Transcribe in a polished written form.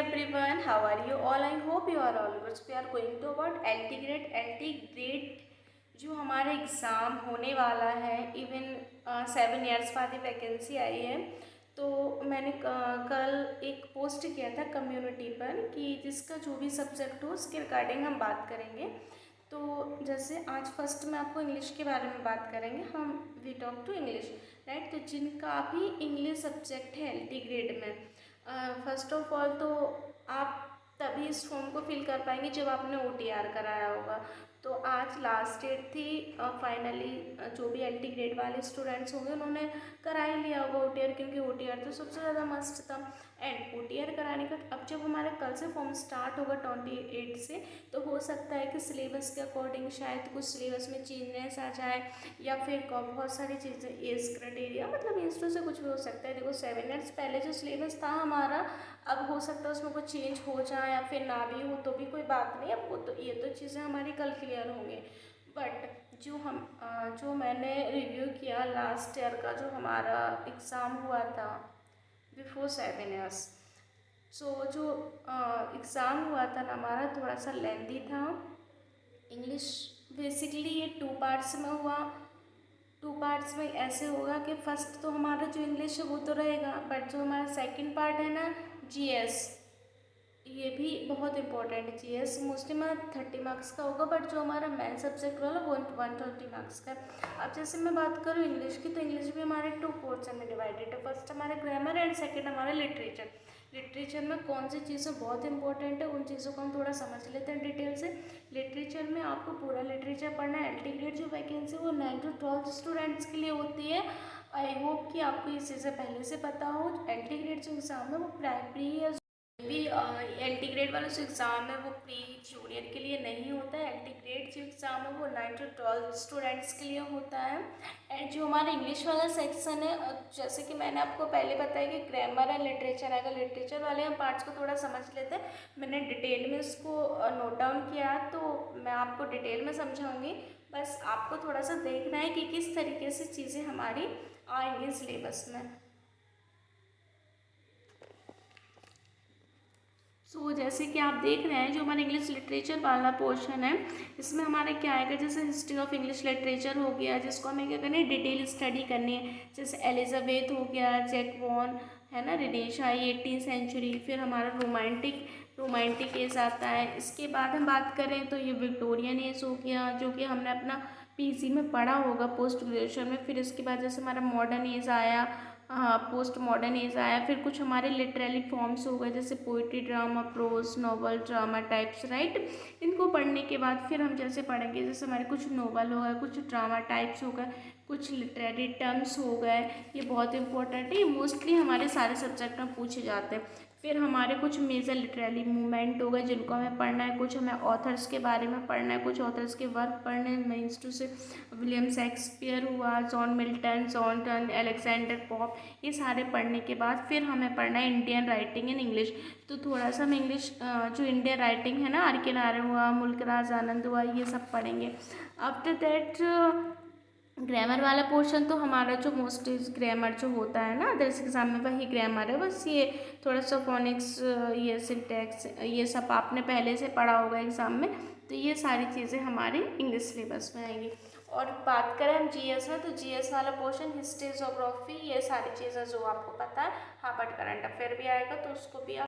everyone, how are you all? I hope you are all good. We are going to about LT grade जो हमारे exam होने वाला है। Even 7 years बाद ही vacancy आई है। तो मैंने कल एक पोस्ट किया था कम्युनिटी पर कि जिसका जो भी सब्जेक्ट हो उसके रिगार्डिंग हम बात करेंगे। तो जैसे आज फर्स्ट में आपको इंग्लिश के बारे में बात करेंगे हम। We talk to English, right. तो जिनका भी इंग्लिश सब्जेक्ट है LT ग्रेड में, फर्स्ट ऑफ ऑल तो आप तभी इस फॉर्म को फिल कर पाएंगे जब आपने OTR कराया होगा। तो आज लास्ट डेट थी। फाइनली जो भी LT ग्रेड वाले स्टूडेंट्स होंगे उन्होंने करा ही लिया होगा OTR, क्योंकि OTR तो सबसे ज़्यादा मस्ट था। एंड OTR कराने का अब जब हमारा कल से फॉर्म स्टार्ट होगा 28 से, तो हो सकता है कि सिलेबस के अकॉर्डिंग शायद कुछ सिलेबस में चेंजेस आ जाए, या फिर बहुत सारी चीज़ें एज क्राइटेरिया मतलब इंस्टू से कुछ भी हो सकता है। देखो 7 ईयर्स पहले जो सिलेबस था हमारा, अब हो सकता है उसमें कुछ चेंज हो जाए या फिर ना भी हो तो भी कोई बात नहीं। अब वो तो ये तो चीज़ें हमारी कल क्लियर होंगे। बट जो मैंने रिव्यू किया लास्ट ईयर का जो हमारा एग्ज़ाम हुआ था बिफोर 7 ईयर्स, सो जो एग्ज़ाम हुआ था ना हमारा थोड़ा सा लेंदी था। इंग्लिश बेसिकली ये 2 पार्ट्स में हुआ। 2 पार्ट्स में ऐसे होगा कि फर्स्ट तो हमारा जो इंग्लिश है वो तो रहेगा, बट जो हमारा सेकंड पार्ट है ना GS, ये भी बहुत इंपॉर्टेंट है। GS मोस्टली हमारा 30 मार्क्स का होगा, बट जो हमारा मेन सब्जेक्ट वाला वो 120 मार्क्स का है। अब जैसे मैं बात करूँ इंग्लिश की, तो इंग्लिश भी हमारे 2 पोर्शन में डिवाइडेड है। फर्स्ट हमारा ग्रामर एंड सेकेंड हमारा लिटरेचर। लिटरेचर में कौन सी चीज़ें बहुत इंपॉर्टेंट है उन चीज़ों को हम थोड़ा समझ लेते हैं डिटेल से। लिटरेचर में आपको पूरा लिटरेचर पढ़ना है। LT ग्रेड जो वैकेंसी वो 9 to 12 स्टूडेंट्स के लिए होती है। आई होप कि आपको ये चीज़ें पहले से पता हो। LT ग्रेड जो एग्ज़ाम है वो प्राइमरी है भी। LT ग्रेड वाला जो एग्ज़ाम है वो प्री जूनियर के लिए नहीं होता है। LT ग्रेड जो एग्ज़ाम है वो 9 to 12 स्टूडेंट्स के लिए होता है। एंड जो हमारा इंग्लिश वाला सेक्शन है, जैसे कि मैंने आपको पहले बताया कि ग्रामर एंड लिटरेचर आएगा। लिटरेचर वाले हम पार्ट्स को थोड़ा समझ लेते हैं। मैंने डिटेल में इसको नोट डाउन किया, तो मैं आपको डिटेल में समझाऊंगी। बस आपको थोड़ा सा देखना है कि किस तरीके से चीज़ें हमारी आएंगी सिलेबस में। सो जैसे कि आप देख रहे हैं जो हमारा इंग्लिश लिटरेचर वाला पोर्शन है, इसमें हमारा क्या आएगा, जैसे हिस्ट्री ऑफ इंग्लिश लिटरेचर हो गया, जिसको हमें क्या करना है, डिटेल स्टडी करनी है। जैसे एलिजाबेथ हो गया, जैक वॉन है ना, रिनेशा आई 18th सेंचुरी। फिर हमारा रोमांटिक एज आता है। इसके बाद हम बात करें तो ये विक्टोरियन एज हो गया, जो कि हमने अपना PG में पढ़ा होगा पोस्ट ग्रेजुएशन में। फिर इसके बाद जैसे हमारा मॉडर्न एज आया, हाँ पोस्ट मॉडर्न एज आया। फिर कुछ हमारे लिटरेरी फॉर्म्स हो गए, जैसे poetry, drama, prose, novel, drama types, right. इनको पढ़ने के बाद फिर हम जैसे पढ़ेंगे, जैसे हमारे कुछ नॉवल हो गए, कुछ ड्रामा टाइप्स हो गए, कुछ लिटरेरी टर्म्स हो गए। ये बहुत इंपॉर्टेंट है, ये मोस्टली हमारे सारे सब्जेक्ट में पूछे जाते हैं। फिर हमारे कुछ मेजर लिटरेरी मूवमेंट हो गए जिनको हमें पढ़ना है। कुछ हमें ऑथर्स के बारे में पढ़ना है, कुछ ऑथर्स के वर्क पढ़ने हैं। Means to say William Shakespeare हुआ, जॉन मिल्टन, जॉन टन, अलेक्जेंडर पॉप, ये सारे पढ़ने के बाद फिर हमें पढ़ना है इंडियन राइटिंग इन इंग्लिश। तो थोड़ा सा हम इंग्लिश जो इंडियन राइटिंग है ना, R.K. नारायण हुआ, मुल्कराज आनंद हुआ, ये सब पढ़ेंगे। आफ्टर दैट ग्रामर वाला पोर्शन तो हमारा जो मोस्टली ग्रामर जो होता है ना अदर्स एग्जाम में, वही ग्रामर है। बस ये थोड़ा सा फोनिक्स, ये सिंटैक्स, ये सब आपने पहले से पढ़ा होगा एग्ज़ाम में। तो ये सारी चीज़ें हमारी इंग्लिश सिलेबस में आएंगी। और बात करें हम GS में, तो GS वाला पोर्शन हिस्ट्री, ज्योग्राफी, ये सारी चीज़ें जो आपको पता है। हाँ बट करंट अफेयर भी आएगा तो उसको भी आप